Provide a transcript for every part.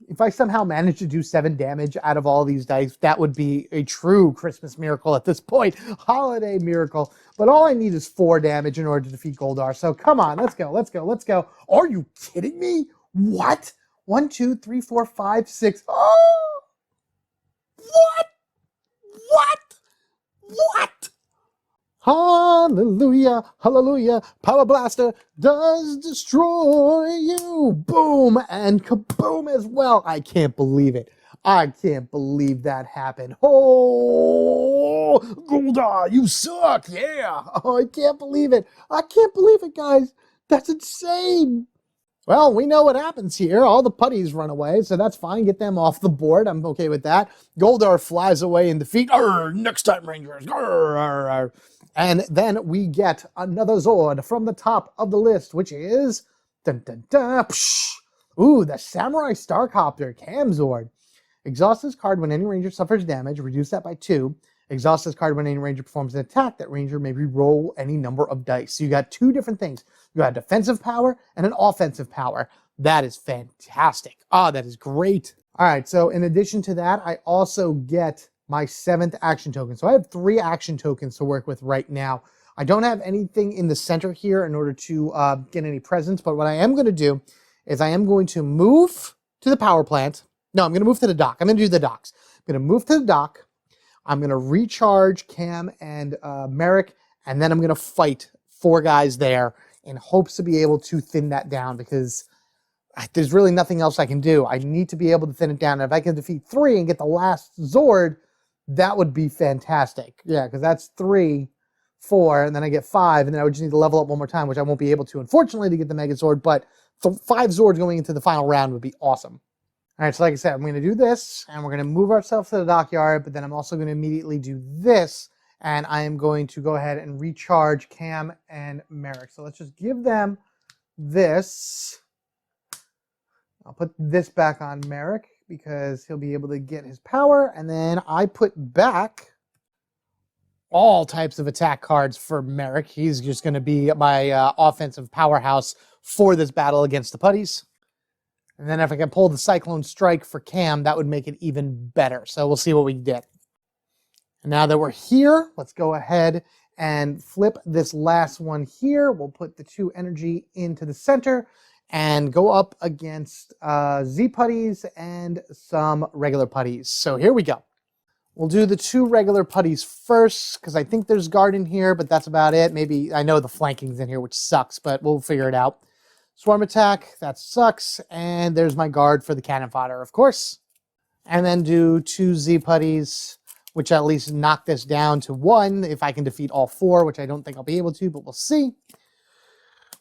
If I somehow manage to do 7 damage out of all these dice, that would be a true Christmas miracle at this point. Holiday miracle. But all I need is 4 damage in order to defeat Goldar. So come on, let's go, let's go, let's go. Are you kidding me? What? 1, 2, 3, 4, 5, 6. Oh! What? What? What? Hallelujah, hallelujah, Power Blaster does destroy you. Boom, and kaboom as well. I can't believe it. I can't believe that happened. Oh, Goldar, you suck, yeah. Oh, I can't believe it. I can't believe it, guys. That's insane. Well, we know what happens here. All the putties run away, so that's fine. Get them off the board. I'm okay with that. Goldar flies away in defeat. Arr, next time, Rangers. Arr, arr, arr. And then we get another Zord from the top of the list, which is... Dun, dun, dun, psh. Ooh, the Samurai Starcopter Cam Zord. Exhaust this card when any Ranger suffers damage. Reduce that by 2. Exhaust this card when any Ranger performs an attack. That Ranger may re-roll any number of dice. So you got 2 different things. You got defensive power and an offensive power. That is fantastic. Ah, that is great. All right, so in addition to that, I also get my 7th action token. So I have 3 action tokens to work with right now. I don't have anything in the center here in order to get any presents, but what I am going to do is I am going to move to the power plant. No, I'm going to move to the dock. I'm going to do the docks. I'm going to move to the dock. I'm going to recharge Cam and Merrick, and then I'm going to fight 4 guys there in hopes to be able to thin that down because there's really nothing else I can do. I need to be able to thin it down. And if I can defeat 3 and get the last Zord, that would be fantastic. Yeah, because that's 3, 4, and then I get 5, and then I would just need to level up one more time, which I won't be able to, unfortunately, to get the Mega Zord, but 5 Zords going into the final round would be awesome. All right, so like I said, I'm going to do this, and we're going to move ourselves to the dockyard, but then I'm also going to immediately do this, and I am going to go ahead and recharge Cam and Merrick. So let's just give them this. I'll put this back on Merrick because he'll be able to get his power, and then I put back all types of attack cards for Merrick. He's just going to be my offensive powerhouse for this battle against the putties. And then if I can pull the Cyclone Strike for Cam, that would make it even better. So we'll see what we get. And now that we're here, let's go ahead and flip this last one here. We'll put the 2 energy into the center and go up against Z putties and some regular putties. So here we go. We'll do the 2 regular putties first because I think there's guard in here, but that's about it. Maybe I know the flanking's in here, which sucks, but we'll figure it out. Swarm attack, that sucks. And there's my guard for the cannon fodder, of course. And then do 2 Z putties, which at least knock this down to 1 if I can defeat all 4, which I don't think I'll be able to, but we'll see.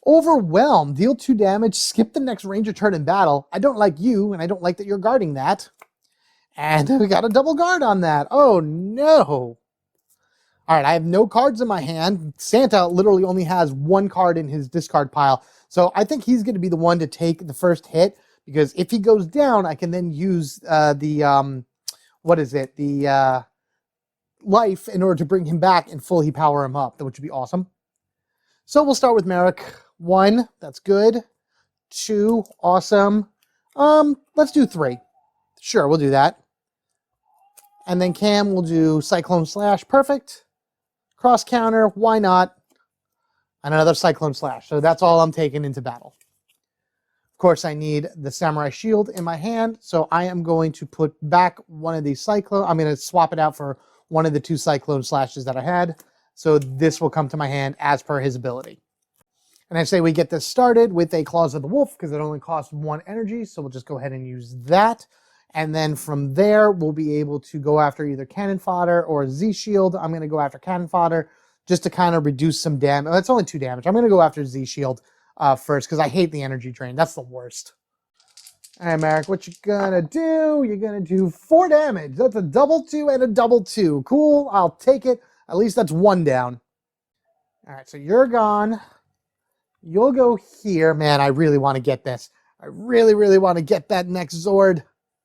Overwhelm, deal 2 damage, skip the next Ranger turn in battle. I don't like you, and I don't like that you're guarding that. And we got a double guard on that. Oh, no. All right, I have no cards in my hand. Santa literally only has 1 card in his discard pile. So I think he's going to be the one to take the first hit, because if he goes down, I can then use the life in order to bring him back and fully power him up, which would be awesome. So we'll start with Merrick. 1, that's good. 2, awesome. Let's do 3. Sure, we'll do that. And then Cam will do Cyclone Slash, perfect. Cross counter, why not? And another Cyclone Slash. So that's all I'm taking into battle. Of course, I need the Samurai Shield in my hand, so I am going to put back one of these Cyclone. I'm going to swap it out for one of the 2 Cyclone Slashes that I had. So this will come to my hand as per his ability. And I say we get this started with a Claws of the Wolf because it only costs 1 energy, so we'll just go ahead and use that. And then from there, we'll be able to go after either Cannon Fodder or Z Shield. I'm going to go after Cannon Fodder just to kind of reduce some damage. It's only 2 damage. I'm going to go after Z Shield first because I hate the energy drain. That's the worst. All right, Merrick, what you gonna do? You're gonna do 4 damage. That's a double 2 and a double 2. Cool, I'll take it. At least that's 1 down. All right, so you're gone. You'll go here. Man, I really want to get this. I really, really want to get that next Zord.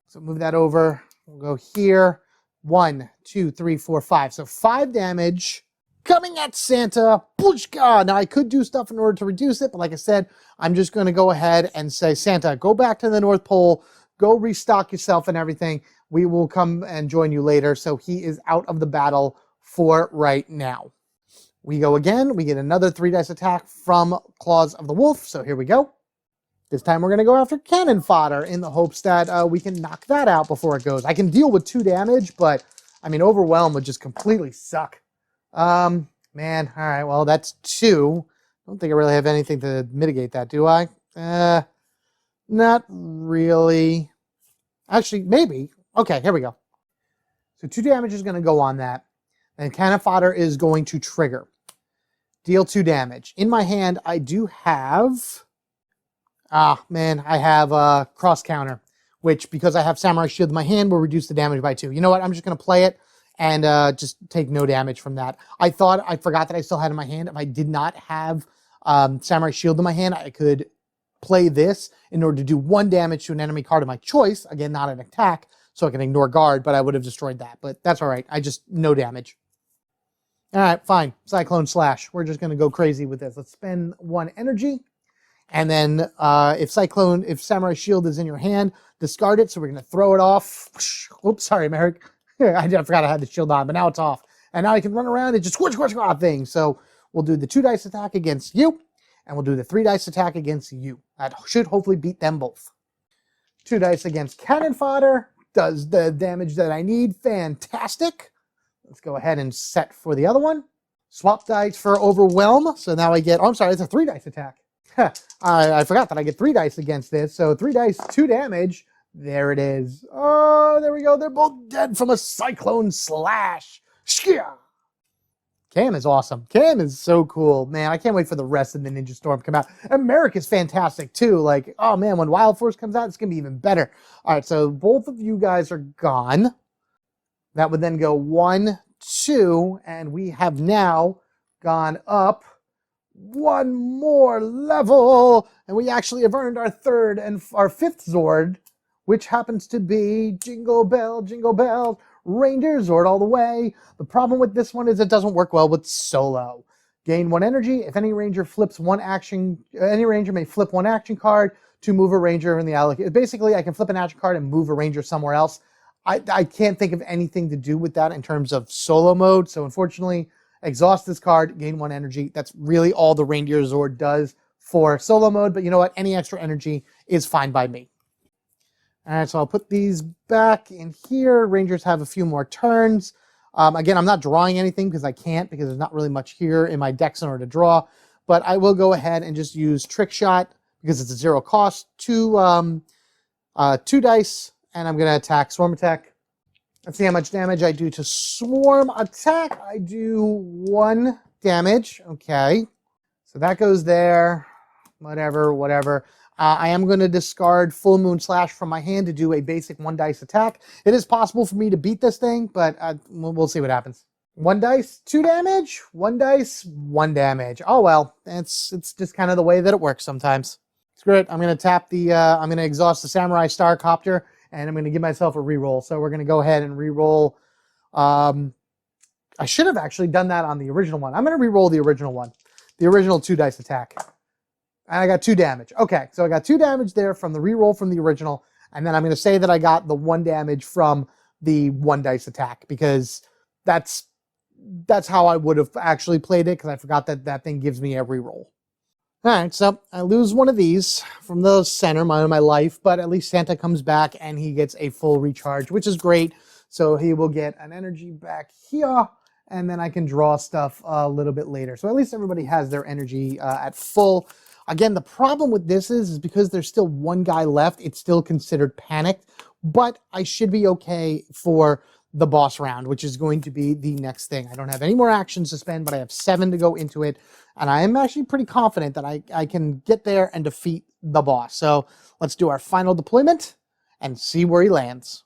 So move that over. We'll go here. 1, 2, 3, 4, 5. So 5 damage. Coming at Santa. Pushka. Now, I could do stuff in order to reduce it, but like I said, I'm just going to go ahead and say, Santa, go back to the North Pole. go restock yourself and everything. We will come and join you later. So he is out of the battle for right now. We go again. We get another 3 dice attack from Claws of the Wolf. So here we go. This time we're going to go after Cannon Fodder in the hopes that we can knock that out before it goes. I can deal with 2 damage, but I mean, Overwhelm would just completely suck. Man, all right, well, that's 2. I don't think I really have anything to mitigate that, do I? Not really. Actually, maybe. Okay, here we go. So 2 damage is going to go on that. And Cannon Fodder is going to trigger. Deal 2 damage. In my hand, I do have... I have Cross Counter, which, because I have Samurai Shield in my hand, will reduce the damage by 2. You know what? I'm just going to play it and just take no damage from that. I forgot that I still had it in my hand. If I did not have Samurai Shield in my hand, I could play this in order to do 1 damage to an enemy card of my choice. Again, not an attack, so I can ignore guard, but I would have destroyed that. But that's all right. No damage. All right, fine. Cyclone Slash. We're just going to go crazy with this. Let's spend 1 energy. And then if Samurai Shield is in your hand, discard it. So we're going to throw it off. Oops, sorry, Merrick. I forgot I had the shield on, but now it's off. And now I can run around and just squish things. So we'll do the 2 dice attack against you, and we'll do the 3 dice attack against you. That should hopefully beat them both. 2 dice against Cannon Fodder. Does the damage that I need. Fantastic. Let's go ahead and set for the other one. Swap dice for Overwhelm. So now I get, oh, I'm sorry, it's a 3 dice attack. I forgot that I get 3 dice against this. So 3 dice, 2 damage. There it is. Oh, there we go. They're both dead from a Cyclone Slash. Shkia! Cam is awesome. Cam is so cool. Man, I can't wait for the rest of the Ninja Storm to come out. And Merrick is fantastic too. Like, oh man, when Wild Force comes out, it's going to be even better. All right, so both of you guys are gone. That would then go 1, 2, and we have now gone up 1 more level, and we actually have earned our 3rd and our 5th Zord, which happens to be Jingle Bell, Ranger Zord all the way. The problem with this one is it doesn't work well with solo. Gain 1 energy. If any Ranger flips 1 action, any Ranger may flip 1 action card to move a Ranger in the allocation. Basically, I can flip an action card and move a Ranger somewhere else. I can't think of anything to do with that in terms of solo mode, so unfortunately, exhaust this card, gain 1 energy. That's really all the Reindeer Zord does for solo mode, but you know what? Any extra energy is fine by me. All right, so I'll put these back in here. Rangers have a few more turns. Again, I'm not drawing anything because I can't, because there's not really much here in my decks in order to draw, but I will go ahead and just use Trick Shot because it's a 0 cost, 2 dice, and I'm going to attack Swarm Attack. Let's see how much damage I do to Swarm Attack. I do 1 damage. Okay. So that goes there. Whatever. I am going to discard Full Moon Slash from my hand to do a basic 1 dice attack. It is possible for me to beat this thing, but we'll see what happens. 1 dice, 2 damage. 1 dice, 1 damage. Oh, well. It's just kind of the way that it works sometimes. Screw it. I'm going to tap the, I'm going to exhaust the Samurai Star Copter, and I'm going to give myself a reroll. So we're going to go ahead and reroll. I should have actually done that on the original one. I'm going to reroll the original one. The original 2 dice attack. And I got 2 damage. Okay, so I got 2 damage there from the reroll from the original. And then I'm going to say that I got the 1 damage from the 1 dice attack, because that's how I would have actually played it, because I forgot that that thing gives me a reroll. All right, so I lose 1 of these from the center, my life, but at least Santa comes back and he gets a full recharge, which is great. So he will get an energy back here, and then I can draw stuff a little bit later. So at least everybody has their energy at full. Again, the problem with this is because there's still 1 guy left, it's still considered panicked, but I should be okay for the boss round, which is going to be the next thing. I don't have any more actions to spend, but I have 7 to go into it, and I am actually pretty confident that I can get there and defeat the boss. So let's do our final deployment and see where he lands.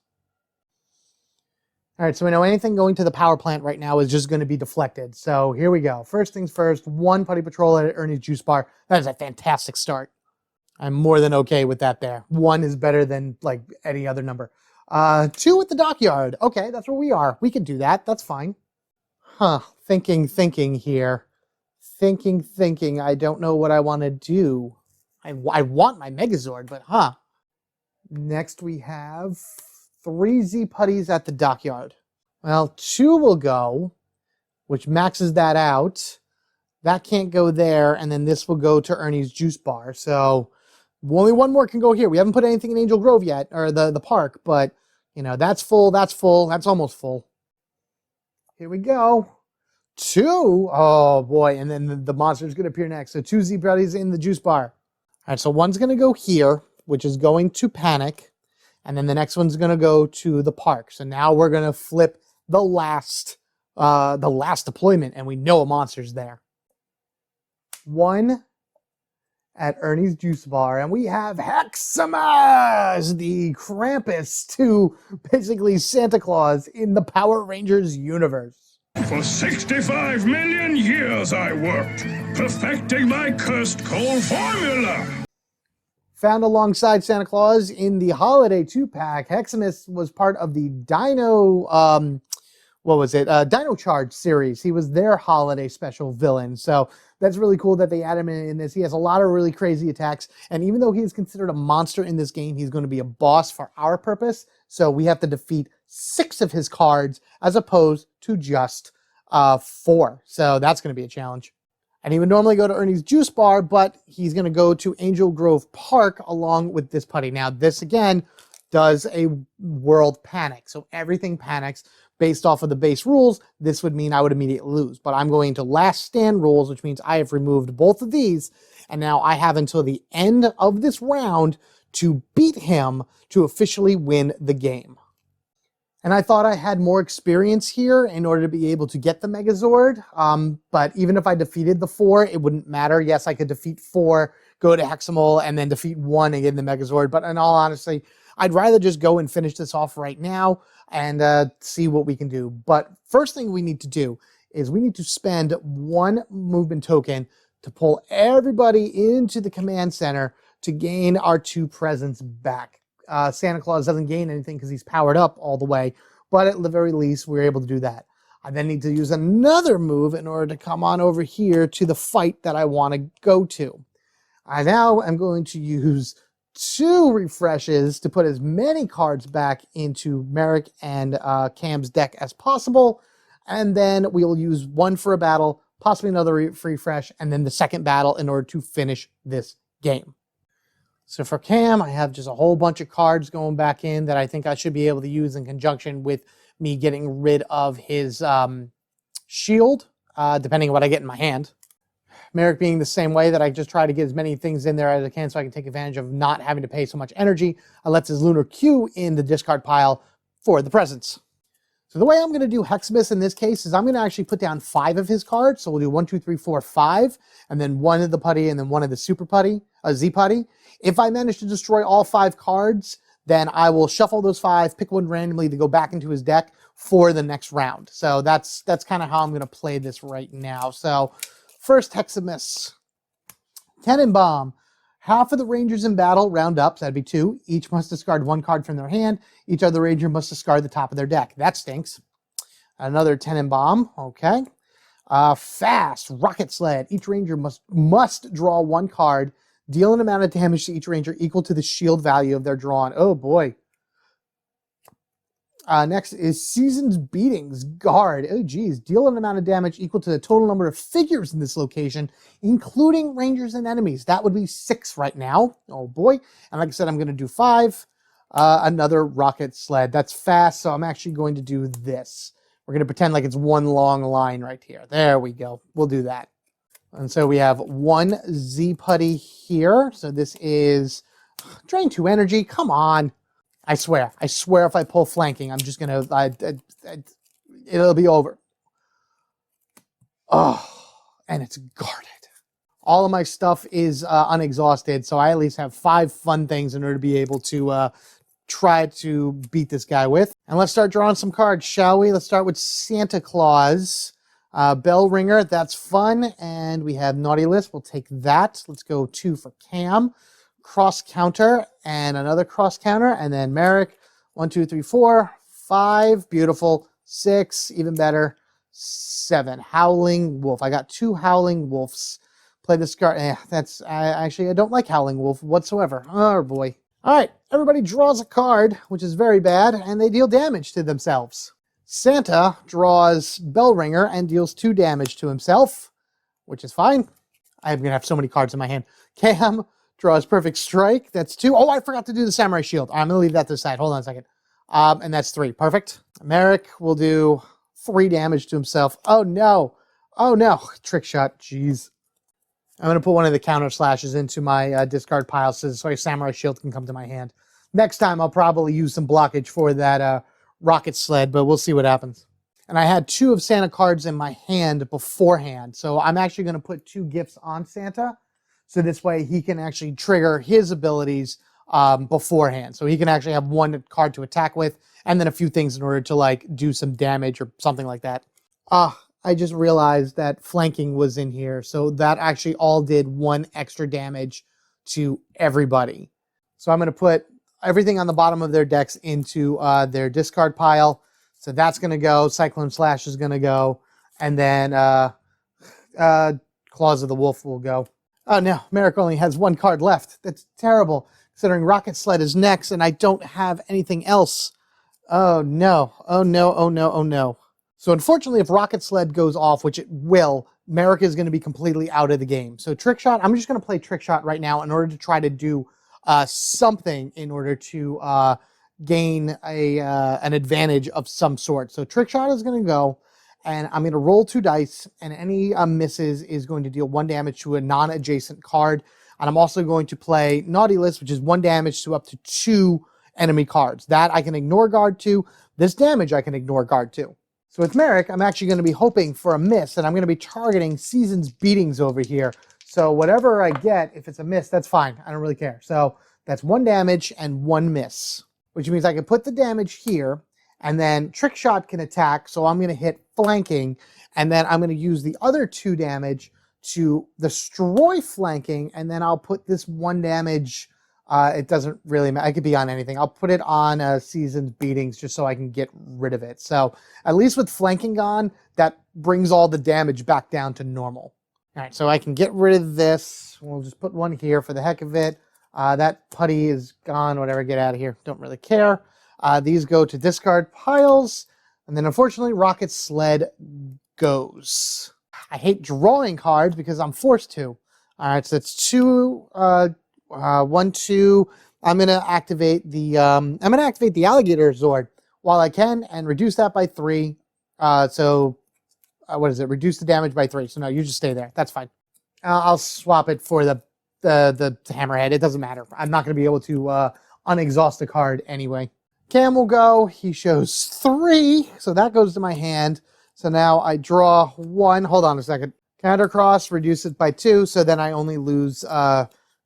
All right, so we know anything going to the power plant right now is just going to be deflected. So here we go. First things first, 1 Putty Patrol at Ernie's Juice Bar. That is a fantastic start. I'm more than okay with that there. 1 is better than like any other number. 2 at the dockyard. Okay, that's where we are. We can do that. That's fine. Huh. Thinking here. Thinking. I don't know what I want to do. I want my Megazord, but Next, we have 3 Z putties at the dockyard. Well, 2 will go, which maxes that out. That can't go there, and then this will go to Ernie's juice bar. So only 1 more can go here. We haven't put anything in Angel Grove yet, or the park, but you know, that's full, that's full, that's almost full. Here we go. 2. Oh boy, and then the monster's gonna appear next. So 2 Z putties in the juice bar. All right, so 1's gonna go here, which is going to Panic, and then the next one's gonna go to the park. So now we're gonna flip the last deployment, and we know a monster's there. 1 at Ernie's juice bar, and we have Heximas, the Krampus to basically Santa Claus in the Power Rangers universe. For 65 million years I worked, perfecting my cursed coal formula. Found alongside Santa Claus in the Holiday 2-pack, Heximas was part of the Dino, Dino Charge series. He was their holiday special villain. So that's really cool that they add him in this. He has a lot of really crazy attacks. And even though he is considered a monster in this game, he's going to be a boss for our purpose. So we have to defeat 6 of his cards as opposed to just 4. So that's going to be a challenge. And he would normally go to Ernie's juice bar, but he's going to go to Angel Grove Park along with this putty. Now, this again does a world panic. So everything panics. Based off of the base rules, this would mean I would immediately lose. But I'm going to last stand rules, which means I have removed both of these. And now I have until the end of this round to beat him to officially win the game. And I thought I had more experience here in order to be able to get the Megazord. But even if I defeated the 4, it wouldn't matter. Yes, I could defeat 4, go to Heximal, and then defeat 1 and get the Megazord. But in all honesty, I'd rather just go and finish this off right now and see what we can do. But first thing we need to do is we need to spend 1 movement token to pull everybody into the command center to gain our 2 presents back. Santa Claus doesn't gain anything because he's powered up all the way, but at the very least, we're able to do that. I then need to use another move in order to come on over here to the fight that I want to go to. I now am going to use 2 refreshes to put as many cards back into Merrick and Cam's deck as possible. And then we'll use 1 for a battle, possibly another refresh, and then the second battle in order to finish this game. So for Cam, I have just a whole bunch of cards going back in that I think I should be able to use in conjunction with me getting rid of his shield, depending on what I get in my hand. Merrick being the same way, that I just try to get as many things in there as I can so I can take advantage of not having to pay so much energy. I let his Lunar Q in the discard pile for the presents. So the way I'm going to do Heximas in this case is I'm going to actually put down 5 of his cards. So we'll do 1, 2, 3, 4, 5, and then 1 of the putty, and then 1 of the super putty, Z putty. If I manage to destroy all 5 cards, then I will shuffle those 5, pick 1 randomly to go back into his deck for the next round. So that's kind of how I'm going to play this right now. So first Heximas, Tenenbaum. Half of the Rangers in battle round up, so that'd be 2. Each must discard 1 card from their hand. Each other Ranger must discard the top of their deck. That stinks. Another Tenenbaum, okay. Fast, Rocket Sled. Each Ranger must draw 1 card, deal an amount of damage to each Ranger equal to the shield value of their drawn. Oh boy. Next is Season's Beatings, Guard. Oh geez, deal an amount of damage equal to the total number of figures in this location, including Rangers and enemies. That would be 6 right now. Oh boy. And like I said, I'm going to do 5. Another Rocket Sled. That's fast, so I'm actually going to do this. We're going to pretend like it's 1 long line right here. There we go. We'll do that. And so we have 1 Z putty here. So this is Drain 2 energy. Come on. I swear if I pull flanking, I'm just going to, it'll be over. Oh, and it's guarded. All of my stuff is unexhausted, so I at least have 5 fun things in order to be able to try to beat this guy with. And let's start drawing some cards, shall we? Let's start with Santa Claus. Bell Ringer, that's fun. And we have Naughty List. We'll take that. Let's go 2 for Cam. Cross Counter and another Cross Counter. And then Merrick. 1, 2, 3, 4, 5. Beautiful. 6. Even better. 7. Howling Wolf. I got 2 Howling Wolves. Play this card. Actually, I don't like Howling Wolf whatsoever. Oh boy. All right, everybody draws a card, which is very bad, and they deal damage to themselves. Santa draws Bell Ringer and deals 2 damage to himself, which is fine. I'm going to have so many cards in my hand. Cam draws Perfect Strike. That's 2. Oh, I forgot to do the Samurai Shield. I'm going to leave that to the side. Hold on a second. And that's 3. Perfect. Merrick will do 3 damage to himself. Oh, no. Oh, no. Trick shot. Jeez. I'm going to put one of the counter slashes into my discard pile so a Samurai Shield can come to my hand. Next time, I'll probably use some blockage for that rocket sled, but we'll see what happens. And I had 2 of Santa cards in my hand beforehand, so I'm actually going to put 2 gifts on Santa, so this way he can actually trigger his abilities beforehand. So he can actually have 1 card to attack with, and then a few things in order to like do some damage or something like that. I just realized that flanking was in here, so that actually all did 1 extra damage to everybody. So I'm going to put everything on the bottom of their decks into their discard pile. So that's going to go. Cyclone Slash is going to go. And then Claws of the Wolf will go. Oh, no. Merrick only has 1 card left. That's terrible, considering Rocket Sled is next, and I don't have anything else. Oh, no. Oh, no. Oh, no. Oh, no. So unfortunately, if Rocket Sled goes off, which it will, Merrick is going to be completely out of the game. So Trick Shot, I'm just going to play Trick Shot right now in order to try to do something in order to gain an advantage of some sort. So Trick Shot is going to go, and I'm going to roll 2 dice, and any misses is going to deal 1 damage to a non-adjacent card. And I'm also going to play Naughty List, which is 1 damage to up to 2 enemy cards. That I can ignore guard to. This damage I can ignore guard to. So with Merrick, I'm actually going to be hoping for a miss, and I'm going to be targeting Season's Beatings over here. So whatever I get, if it's a miss, that's fine. I don't really care. So that's 1 damage and 1 miss, which means I can put the damage here, and then Trick Shot can attack. So I'm going to hit flanking, and then I'm going to use the other 2 damage to destroy flanking, and then I'll put this 1 damage. It doesn't really matter. I could be on anything. I'll put it on Season's Beatings just so I can get rid of it. So at least with flanking gone, that brings all the damage back down to normal. All right, so I can get rid of this. We'll just put 1 here for the heck of it. That putty is gone. Whatever, get out of here. Don't really care. These go to discard piles. And then unfortunately, Rocket Sled goes. I hate drawing cards because I'm forced to. All right, so that's 2... 1, 2. I'm gonna activate the Alligator Zord while I can and reduce that by 3. What is it? Reduce the damage by 3. So no, you just stay there. That's fine. I'll swap it for the Hammerhead. It doesn't matter. I'm not gonna be able to unexhaust the card anyway. Cam will go. He shows 3, so that goes to my hand. So now I draw 1. Hold on a second. Countercross, reduce it by 2. So then I only lose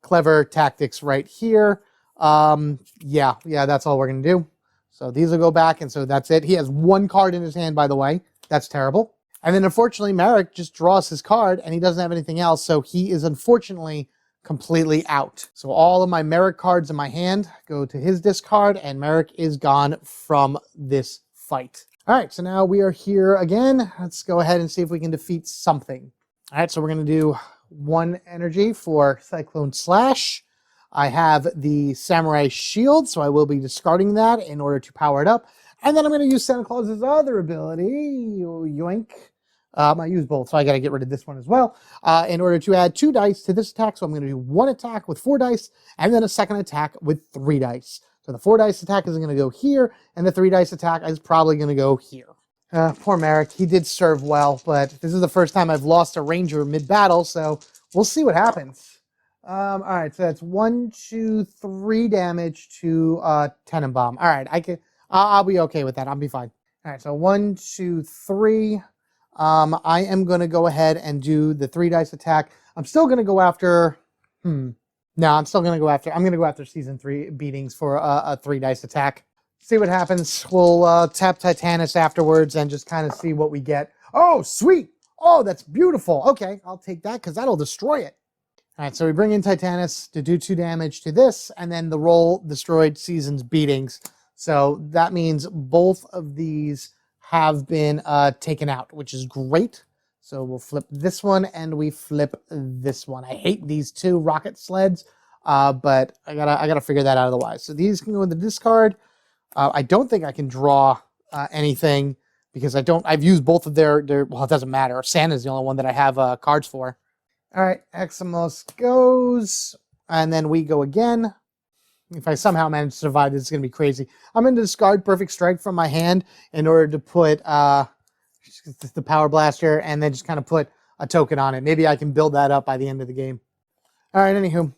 Clever Tactics right here. Yeah, that's all we're going to do. So these will go back, and so that's it. He has 1 card in his hand, by the way. That's terrible. And then, unfortunately, Merrick just draws his card, and he doesn't have anything else, so he is, unfortunately, completely out. So all of my Merrick cards in my hand go to his discard, and Merrick is gone from this fight. All right, so now we are here again. Let's go ahead and see if we can defeat something. All right, so we're going to do 1 energy for Cyclone Slash. I have the Samurai Shield, so I will be discarding that in order to power it up. And then I'm going to use Santa Claus's other ability, Yoink. I use both, so I got to get rid of this one as well, in order to add 2 dice to this attack. So I'm going to do 1 attack with 4 dice, and then a second attack with 3 dice. So the 4 dice attack is going to go here, and the 3 dice attack is probably going to go here. Poor Merrick, he did serve well, but this is the first time I've lost a Ranger mid-battle, so we'll see what happens. All right, so that's 1, 2, 3 damage to Tenenbaum. All right, I'll be okay with that. I'll be fine. All right, so 1, 2, 3. I am going to go ahead and do the 3 dice attack. I'm still going to go after... No, I'm going to go after Season 3 Beatings for a 3 dice attack. See what happens. We'll tap Titanus afterwards and just kind of see what we get. Oh, sweet. Oh, that's beautiful. Okay, I'll take that because that'll destroy it. All right, so we bring in Titanus to do 2 damage to this, and then the roll destroyed Season's Beatings. So that means both of these have been taken out, which is great. So we'll flip this one, and we flip this one. I hate these 2 rocket sleds. but I gotta figure that out otherwise. So these can go in the discard. I don't think I can draw anything because I've used both of their, well, it doesn't matter. Santa's the only one that I have cards for. All right, Heximas goes, and then we go again. If I somehow manage to survive, this is going to be crazy. I'm going to discard Perfect Strike from my hand in order to put the Power Blaster and then just kind of put a token on it. Maybe I can build that up by the end of the game. All right, anywho.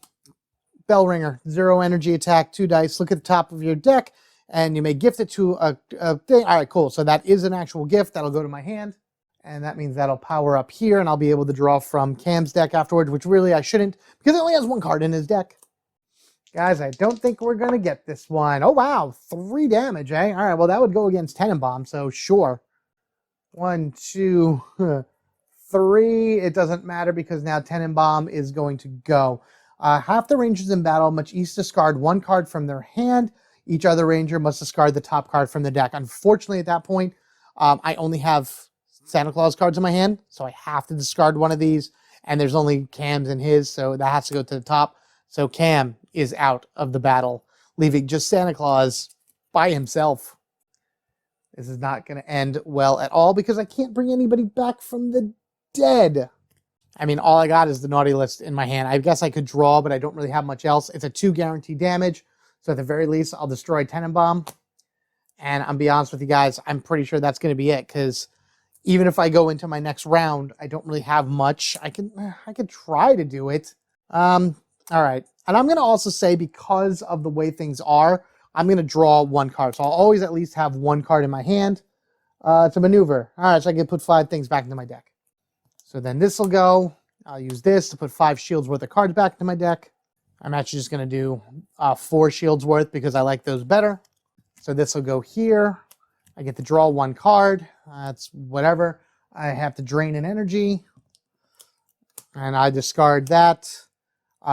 Bell Ringer, 0 energy attack, 2 dice. Look at the top of your deck, and you may gift it to a thing. All right, cool. So that is an actual gift. That'll go to my hand, and that means that'll power up here, and I'll be able to draw from Cam's deck afterwards, which really I shouldn't because he only has 1 card in his deck. Guys, I don't think we're going to get this one. Oh, wow. 3 damage, eh? All right, well, that would go against Tenenbaum, so sure. 1, 2, 3. It doesn't matter because now Tenenbaum is going to go. Half the Rangers in battle must each discard 1 card from their hand. Each other Ranger must discard the top card from the deck. Unfortunately, at that point, I only have Santa Claus cards in my hand, so I have to discard one of these, and there's only Cam's in his, so that has to go to the top. So Cam is out of the battle, leaving just Santa Claus by himself. This is not going to end well at all because I can't bring anybody back from the dead. I mean, all I got is the naughty list in my hand. I guess I could draw, but I don't really have much else. It's a 2 guaranteed damage. So at the very least, I'll destroy Tenenbaum. And I'm be honest with you guys, I'm pretty sure that's going to be it because even if I go into my next round, I don't really have much. I could try to do it. All right. And I'm going to also say because of the way things are, I'm going to draw 1 card. So I'll always at least have 1 card in my hand to maneuver. All right, so I can put 5 things back into my deck. So then this will go. I'll use this to put 5 shields worth of cards back into my deck. I'm actually just going to do 4 shields worth because I like those better. So this will go here. I get to draw 1 card. That's whatever. I have to drain an energy. And I discard that.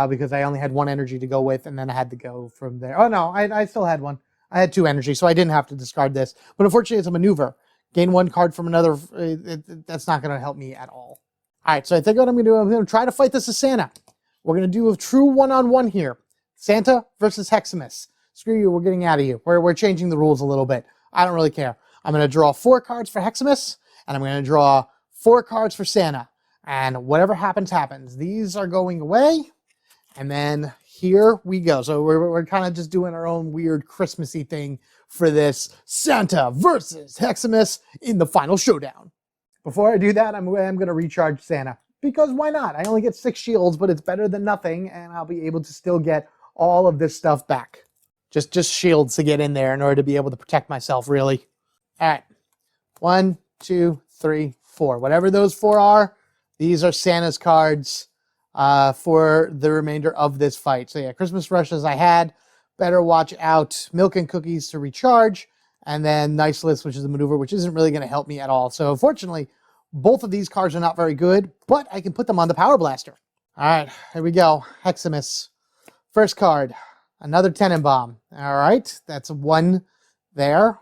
Because I only had 1 energy to go with, and then I had to go from there. Oh, no, I still had 1. I had 2 energy, so I didn't have to discard this. But unfortunately, it's a maneuver. Gain 1 card from another. That's not going to help me at all. All right, so I think what I'm going to do, I'm going to try to fight this as Santa. We're going to do a true one-on-one here. Santa versus Heximas. Screw you, we're getting out of you. We're changing the rules a little bit. I don't really care. I'm going to draw 4 cards for Heximas, and I'm going to draw 4 cards for Santa. And whatever happens, happens. These are going away. And then here we go. So we're kind of just doing our own weird Christmassy thing for this Santa versus Heximas in the final showdown. Before I do that, I'm going to recharge Santa. Because why not? I only get 6 shields, but it's better than nothing, and I'll be able to still get all of this stuff back. Just shields to get in there in order to be able to protect myself, really. All right. 1, 2, 3, 4. Whatever those 4 are, these are Santa's cards. For the remainder of this fight. So yeah, Christmas rushes I had. Better watch out. Milk and cookies to recharge. And then Nice List, which is a maneuver, which isn't really going to help me at all. So unfortunately, both of these cards are not very good, but I can put them on the Power Blaster. All right, here we go. Heximas. First card, another Tenenbaum. All right, that's 1 there.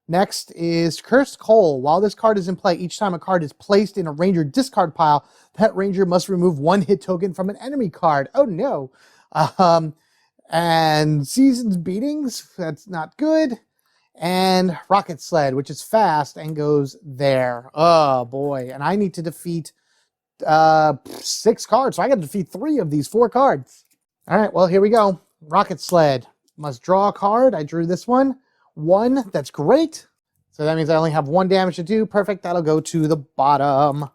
Next is Cursed Coal. While this card is in play, each time a card is placed in a Ranger discard pile, that Ranger must remove 1 hit token from an enemy card. Oh no. And Season's Beatings, that's not good. And Rocket Sled, which is fast and goes there. Oh boy. And I need to defeat 6 cards. So I got to defeat 3 of these 4 cards. All right, well, here we go. Rocket Sled. Must draw a card. I drew this one. 1, that's great. So that means I only have 1 damage to do. Perfect, that'll go to the bottom. All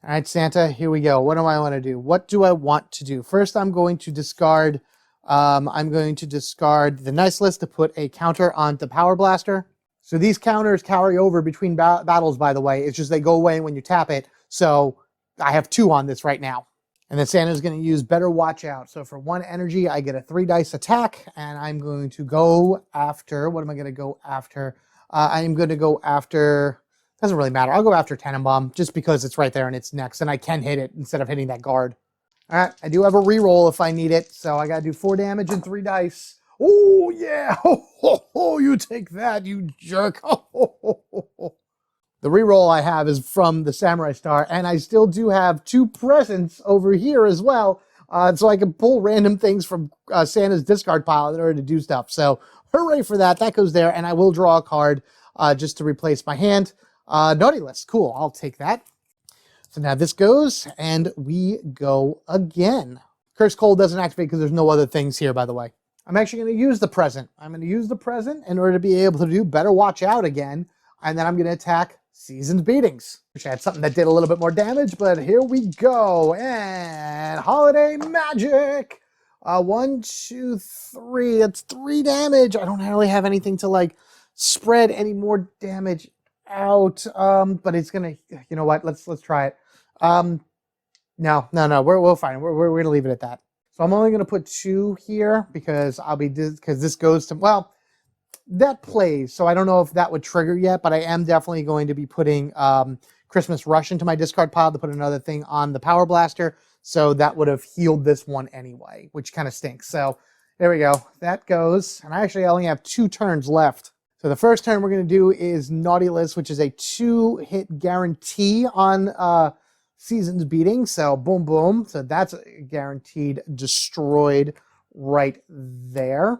right, Santa, here we go. What do I want to do? What do I want to do? First, I'm going to discard the Nice List to put a counter on the Power Blaster. So these counters carry over between battles, by the way. It's just they go away when you tap it. So I have 2 on this right now. And then Santa's going to use Better Watch Out. So for 1 energy, I get a 3 dice attack. And I'm going to go after... What am I going to go after? I'm going to go after... Doesn't really matter. I'll go after Tenenbaum just because it's right there and it's next. And I can hit it instead of hitting that guard. All right. I do have a reroll if I need it. So I got to do 4 damage and 3 dice. Oh, yeah. Oh, you take that, you jerk. The reroll I have is from the Samurai Star, and I still do have 2 presents over here as well, so I can pull random things from Santa's discard pile in order to do stuff. So hooray for that. That goes there, and I will draw a card just to replace my hand. Naughty list. Cool. I'll take that. So now this goes, and we go again. Curse Cold doesn't activate because there's no other things here, by the way. I'm actually going to use the present. I'm going to use the present in order to be able to do Better Watch Out again, and then I'm going to attack Season's Beatings. Wish I had something that did a little bit more damage, but here we go. And Holiday Magic. 1, 2, 3. That's 3 damage. I don't really have anything to like spread any more damage out. But it's gonna. You know what? Let's try it. No. We'll fine. We're gonna leave it at that. So I'm only gonna put 2 here because this goes to, well, that plays, so I don't know if that would trigger yet, but I am definitely going to be putting Christmas Rush into my discard pile to put another thing on the Power Blaster, so that would have healed this one anyway, which kind of stinks. So there we go. That goes, and I actually only have 2 turns left. So the first turn we're going to do is Naughty List, which is a 2-hit guarantee on Season's Beating. So boom, boom. So that's guaranteed destroyed right there.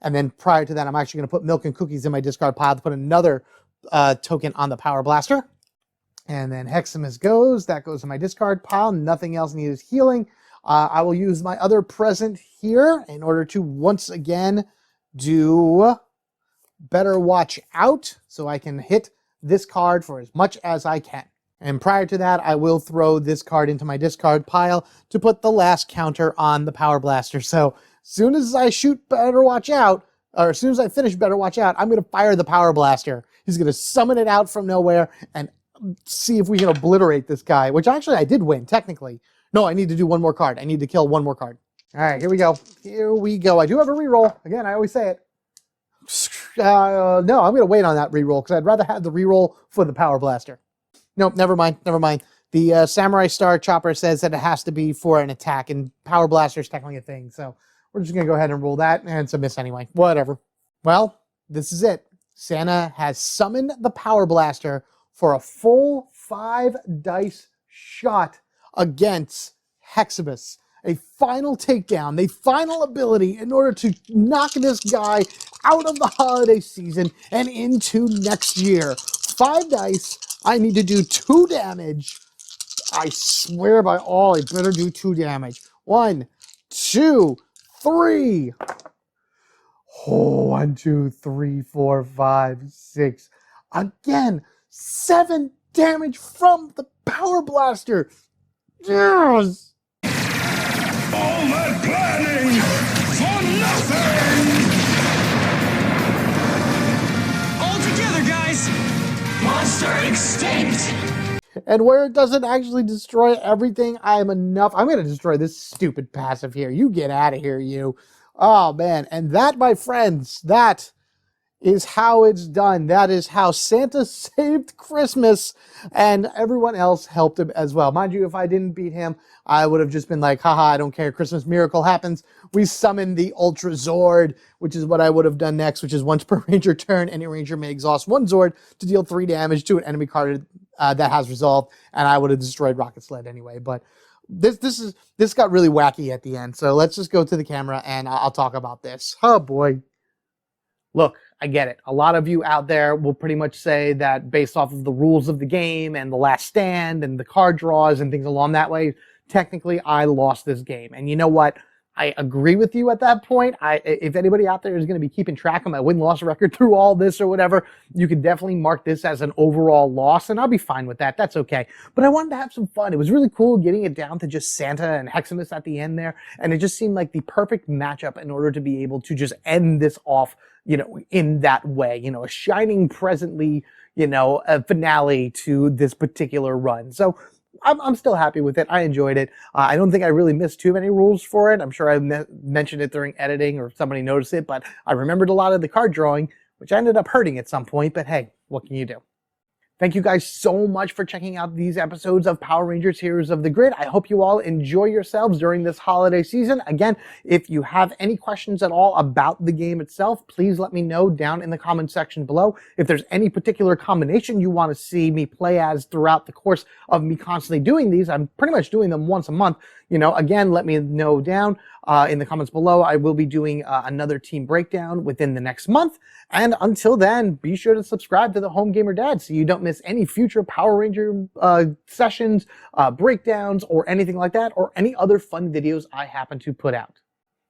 And then prior to that, I'm actually going to put Milk and Cookies in my discard pile to put another token on the Power Blaster. And then Heximas goes. That goes in my discard pile. Nothing else needs healing. I will use my other present here in order to once again do Better Watch Out, so I can hit this card for as much as I can. And prior to that, I will throw this card into my discard pile to put the last counter on the Power Blaster. So as soon as I shoot Better Watch Out, or as soon as I finish Better Watch Out, I'm going to fire the Power Blaster. He's going to summon it out from nowhere and see if we can obliterate this guy, which actually I did win, technically. No, I need to do one more card. I need to kill one more card. All right, here we go. Here we go. I do have a reroll. Again, I always say it. No, I'm going to wait on that reroll because I'd rather have the reroll for the Power Blaster. Nope, never mind. The Samurai Star Chopper says that it has to be for an attack, and Power Blaster is technically a thing, so we're just going to go ahead and roll that, and it's a miss anyway. Whatever. Well, this is it. Santa has summoned the Power Blaster for a full 5 dice shot against Heximas. A final takedown, the final ability in order to knock this guy out of the holiday season and into next year. 5 dice. I need to do 2 damage. I swear by all, I better do 2 damage. 1, 2, 3. Oh, 1, 2, 3, 4, 5, 6. Again, 7 damage from the Power Blaster. Yes! All that planning for nothing! All together, guys! Monster extinct! And where it doesn't actually destroy everything, I'm going to destroy this stupid passive here. You get out of here, you. Oh, man. And that, my friends, that is how it's done. That is how Santa saved Christmas, and everyone else helped him as well. Mind you, if I didn't beat him, I would have just been like, haha, I don't care. Christmas miracle happens. We summon the Ultra Zord, which is what I would have done next, which is once per Ranger turn, any Ranger may exhaust 1 Zord to deal 3 damage to an enemy card that has resolved, and I would have destroyed Rocket Sled anyway. But this got really wacky at the end, so let's just go to the camera and I'll talk about this. Oh boy. Look, I get it. A lot of you out there will pretty much say that based off of the rules of the game and the last stand and the card draws and things along that way, technically I lost this game. And you know what? I agree with you at that point. If anybody out there is going to be keeping track of my win-loss record through all this or whatever, you can definitely mark this as an overall loss, and I'll be fine with that. That's okay. But I wanted to have some fun. It was really cool getting it down to just Santa and Heximas at the end there, and it just seemed like the perfect matchup in order to be able to just end this off, you know, in that way. You know, a shining presently, you know, a finale to this particular run. So I'm still happy with it. I enjoyed it. I don't think I really missed too many rules for it. I'm sure I mentioned it during editing or somebody noticed it, but I remembered a lot of the card drawing, which ended up hurting at some point. But hey, what can you do? Thank you guys so much for checking out these episodes of Power Rangers Heroes of the Grid. I hope you all enjoy yourselves during this holiday season. Again, if you have any questions at all about the game itself, please let me know down in the comment section below. If there's any particular combination you want to see me play as throughout the course of me constantly doing these, I'm pretty much doing them once a month. Again, let me know down in the comments below. I will be doing another team breakdown within the next month. And until then, be sure to subscribe to the Home Gamer Dad so you don't miss any future Power Ranger sessions, breakdowns, or anything like that, or any other fun videos I happen to put out.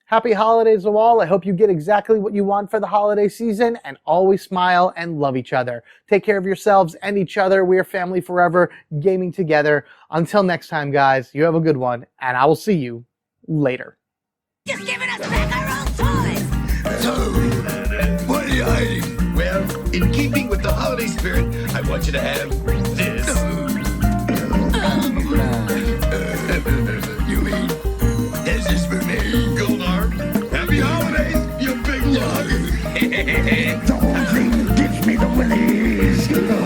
Happy holidays to all. I hope you get exactly what you want for the holiday season, and always smile and love each other. Take care of yourselves and each other. We are family forever, gaming together. Until next time, guys, you have a good one, and I will see you later. Just giving us back our old toys! So, what are you hiding? Well, in keeping with the holiday spirit, I want you to have this.